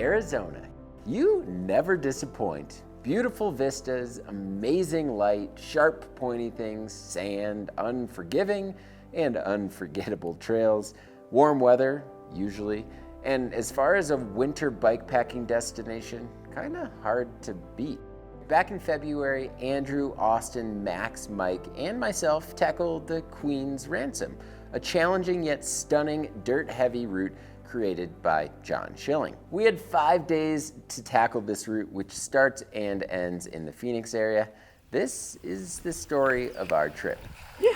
Arizona. You never disappoint. Beautiful vistas, amazing light, sharp pointy things, sand, unforgiving and unforgettable trails, warm weather, usually, and as far as a winter bike packing destination, kinda hard to beat. Back in February, Andrew, Austin, Max, Mike, and myself tackled the Queens Ransom, a challenging yet stunning dirt-heavy route created by John Schilling. We had 5 days to tackle this route, which starts and ends in the Phoenix area. This is the story of our trip. Yeah.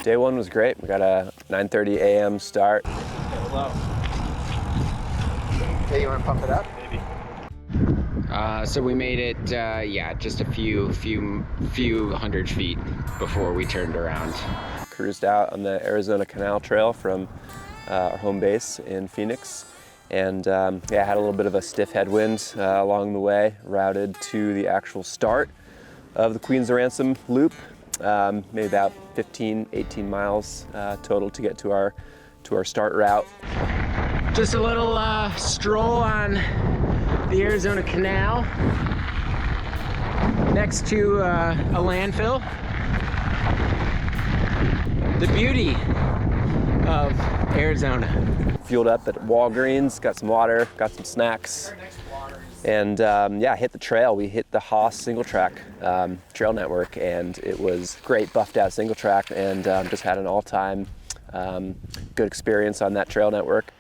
Day one was great. We got a 9:30 a.m. start. Okay, you want to pump it up? Maybe. So we made it, just a few hundred feet before we turned around. Cruised out on the Arizona Canal Trail from our home base in Phoenix. And had a little bit of a stiff headwind along the way, routed to the actual start of the Queens Ransom loop. Maybe about 15, 18 miles total to get to our start route. Just a little stroll on the Arizona Canal next to a landfill. The beauty of Arizona. Fueled up at Walgreens, got some water, got some snacks. And hit the trail. We hit the Haas single track trail network, and it was great, buffed out single track, and just had an all-time good experience on that trail network.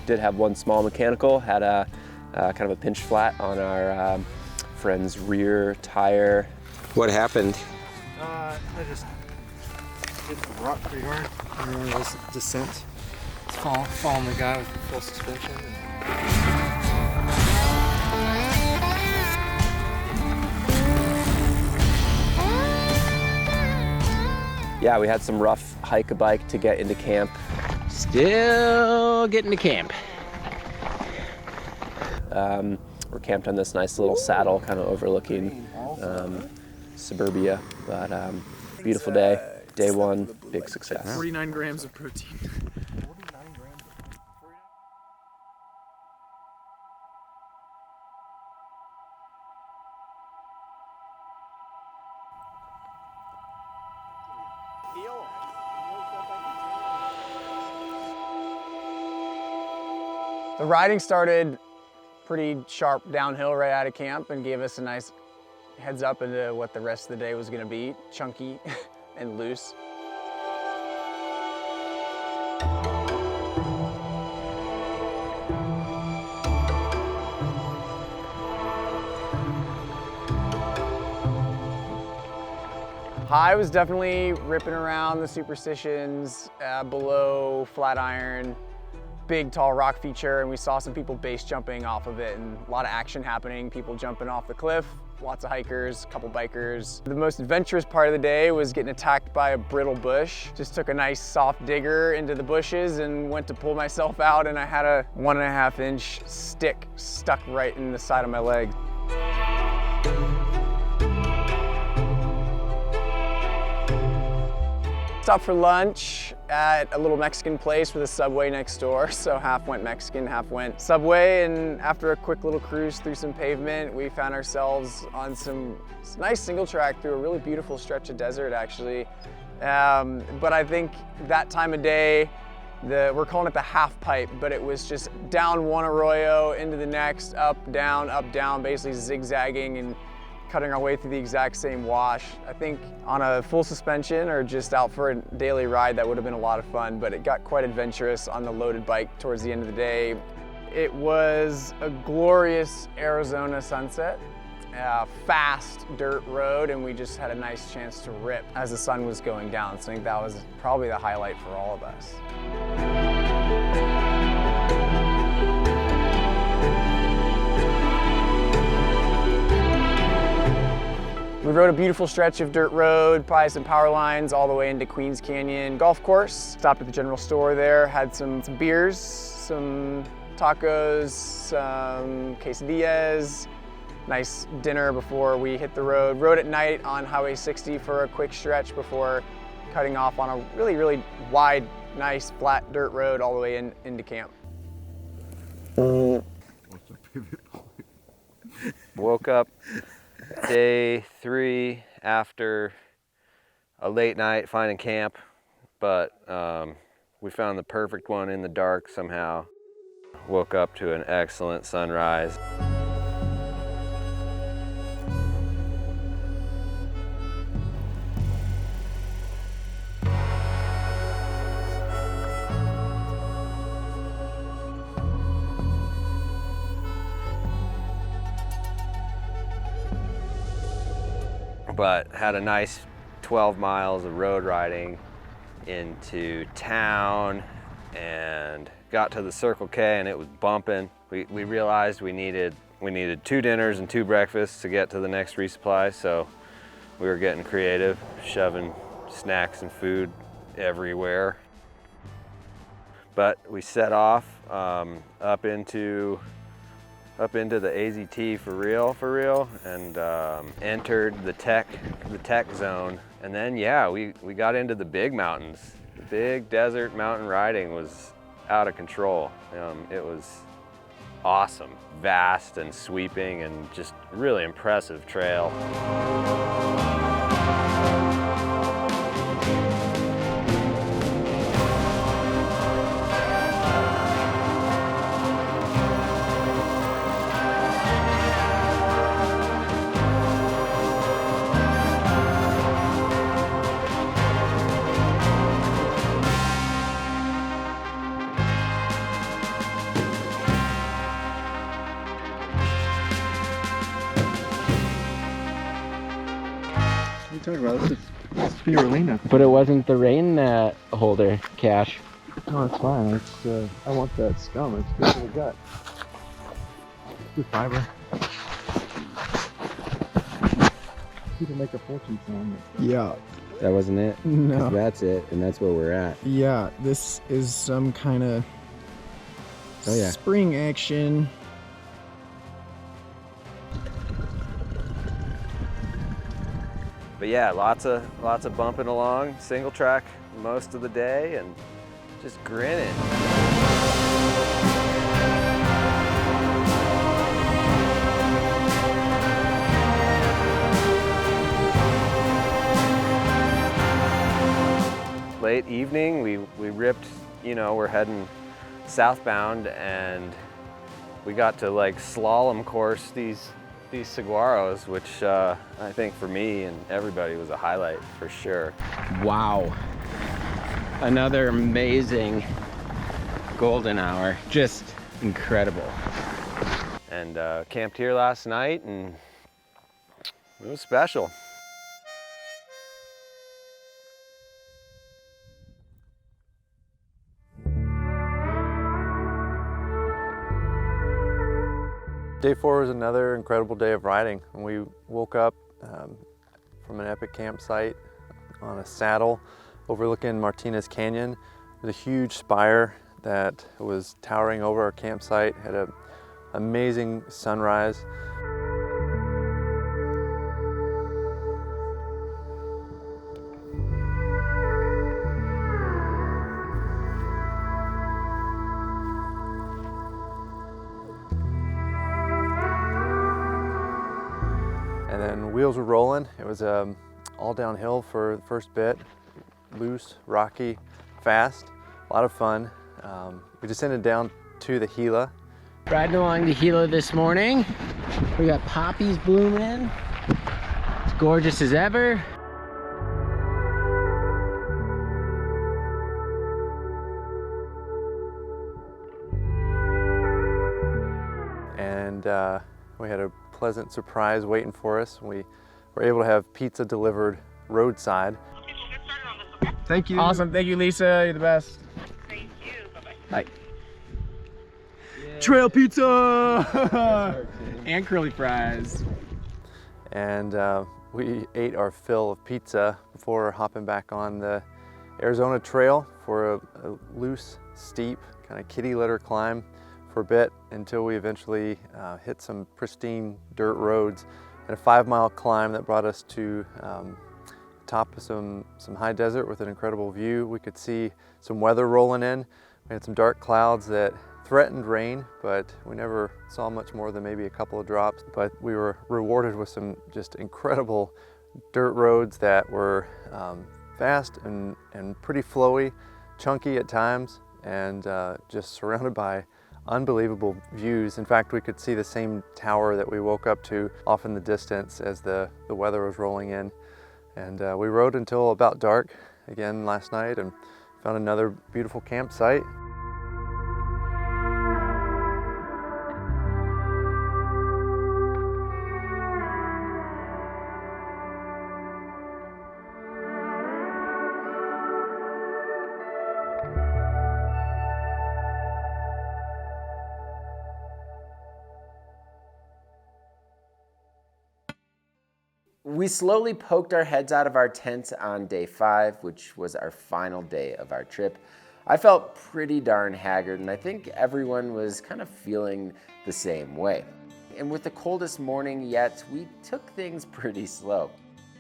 Did have one small mechanical, had a kind of a pinch flat on our friend's rear tire. What happened? I just hit the rock pretty hard. And then this descent. It's following the guy with full suspension. Yeah, we had some rough hike-a-bike to get into camp. Still getting to camp. We're camped on this nice little saddle, kind of overlooking suburbia, but beautiful day. Day one, big success. 49 grams of protein. The riding started pretty sharp downhill right out of camp and gave us a nice heads up into what the rest of the day was going to be, chunky and loose. High was definitely ripping around the superstitions below Flatiron. Big tall rock feature, and we saw some people base jumping off of it, and a lot of action happening, people jumping off the cliff, lots of hikers, a couple bikers. The most adventurous part of the day was getting attacked by a brittle bush. Just took a nice soft digger into the bushes and went to pull myself out, and I had a 1.5 inch stick stuck right in the side of my leg. Stopped for lunch at a little Mexican place with a Subway next door. So half went Mexican, half went Subway. And after a quick little cruise through some pavement, we found ourselves on some nice single track through a really beautiful stretch of desert, actually. But I think that time of day, we're calling it the half pipe, but it was just down one arroyo into the next, up, down, basically zigzagging and cutting our way through the exact same wash. I think on a full suspension or just out for a daily ride, that would have been a lot of fun, but it got quite adventurous on the loaded bike towards the end of the day. It was a glorious Arizona sunset, a fast dirt road, and we just had a nice chance to rip as the sun was going down. So I think that was probably the highlight for all of us. We rode a beautiful stretch of dirt road, probably some power lines all the way into Queens Canyon Golf Course. Stopped at the general store there, had some beers, some tacos, some quesadillas. Nice dinner before we hit the road. Rode at night on Highway 60 for a quick stretch before cutting off on a really, really wide, nice, flat dirt road all the way into camp. Woke up day 3 after a late night finding camp, but we found the perfect one in the dark somehow. Woke up to an excellent sunrise. But had a nice 12 miles of road riding into town and got to the Circle K and it was bumping. We realized we needed 2 dinners and 2 breakfasts to get to the next resupply, so we were getting creative, shoving snacks and food everywhere. But we set off up into the AZT for real, and entered the tech zone. And then, yeah, we got into the big mountains. The big desert mountain riding was out of control. It was awesome, vast and sweeping and just really impressive trail. What are you talking about? This is spirulina. But it wasn't the rain holder, Cash. No, it's fine. It's I want that scum. It's good for the gut. Good fiber. People make a fortune from it. Yeah. That wasn't it? 'Cause No. that's it, and that's where we're at. Yeah, this is some kind of Oh, yeah. spring action. But yeah, lots of bumping along, single track most of the day, and just grinning. Late evening, we ripped, we're heading southbound, and we got to like slalom course these saguaros, which I think for me and everybody was a highlight for sure. Wow. Another amazing golden hour. Just incredible. And camped here last night, and it was special. Day 4 was another incredible day of riding. We woke up from an epic campsite on a saddle overlooking Martinez Canyon with a huge spire that was towering over our campsite, had an amazing sunrise. And then wheels were rolling. It was all downhill for the first bit. Loose, rocky, fast, a lot of fun. We descended down to the Gila. Riding along the Gila this morning. We got poppies blooming. It's gorgeous as ever. And we had a pleasant surprise waiting for us. We were able to have pizza delivered roadside. Okay, we'll get started on this, okay? Thank you. Awesome, thank you, Lisa. You're the best. Thank you. Bye-bye. Bye. Trail pizza! And curly fries. And We ate our fill of pizza before hopping back on the Arizona Trail for a loose, steep, kind of kitty litter climb for a bit until we eventually hit some pristine dirt roads and a 5-mile climb that brought us to top of some high desert with an incredible view. We could see some weather rolling in. We had some dark clouds that threatened rain, but we never saw much more than maybe a couple of drops. But we were rewarded with some just incredible dirt roads that were fast and pretty flowy, chunky at times, and just surrounded by unbelievable views. In fact, we could see the same tower that we woke up to off in the distance as the weather was rolling in. And we rode until about dark again last night and found another beautiful campsite. We slowly poked our heads out of our tents on day 5, which was our final day of our trip. I felt pretty darn haggard, and I think everyone was kind of feeling the same way. And with the coldest morning yet, we took things pretty slow.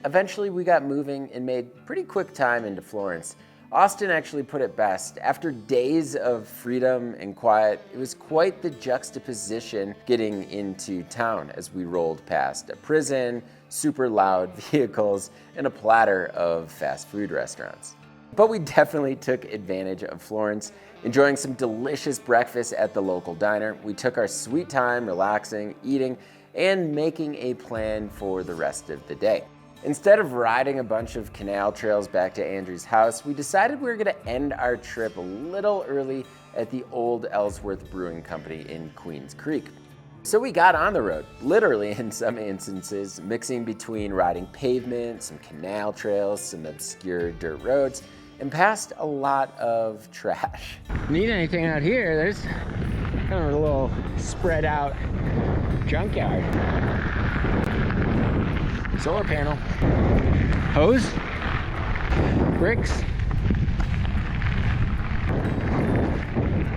Eventually, we got moving and made pretty quick time into Florence. Austin actually put it best. After days of freedom and quiet, it was quite the juxtaposition getting into town as we rolled past a prison, super loud vehicles, and a platter of fast food restaurants. But we definitely took advantage of Florence, enjoying some delicious breakfast at the local diner. We took our sweet time relaxing, eating, and making a plan for the rest of the day. Instead of riding a bunch of canal trails back to Andrew's house, we decided we were going to end our trip a little early at the old Ellsworth Brewing Company in Queens Creek. So we got on the road, literally in some instances, mixing between riding pavement, some canal trails, some obscure dirt roads, and past a lot of trash. Need anything out here, there's kind of a little spread out junkyard. Solar panel, hose, bricks,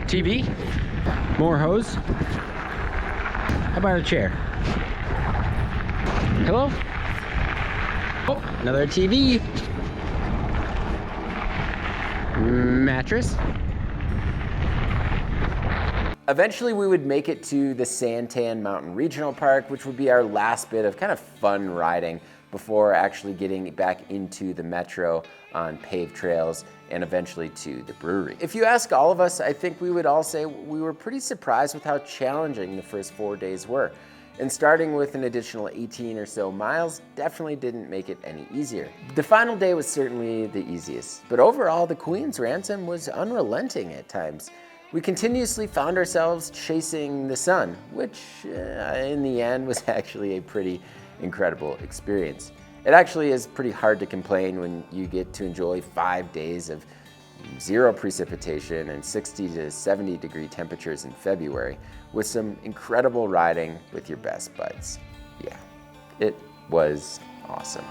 TV, more hose. How about a chair? Hello? Oh, another TV. Mattress. Eventually we would make it to the Santan Mountain Regional Park, which would be our last bit of kind of fun riding before actually getting back into the metro on paved trails and eventually to the brewery. If you ask all of us, I think we would all say we were pretty surprised with how challenging the first 4 days were. And starting with an additional 18 or so miles definitely didn't make it any easier. The final day was certainly the easiest, but overall the Queens Ransom was unrelenting at times. We continuously found ourselves chasing the sun, which in the end was actually a pretty incredible experience. It actually is pretty hard to complain when you get to enjoy 5 days of zero precipitation and 60 to 70 degree temperatures in February with some incredible riding with your best buds. Yeah, it was awesome.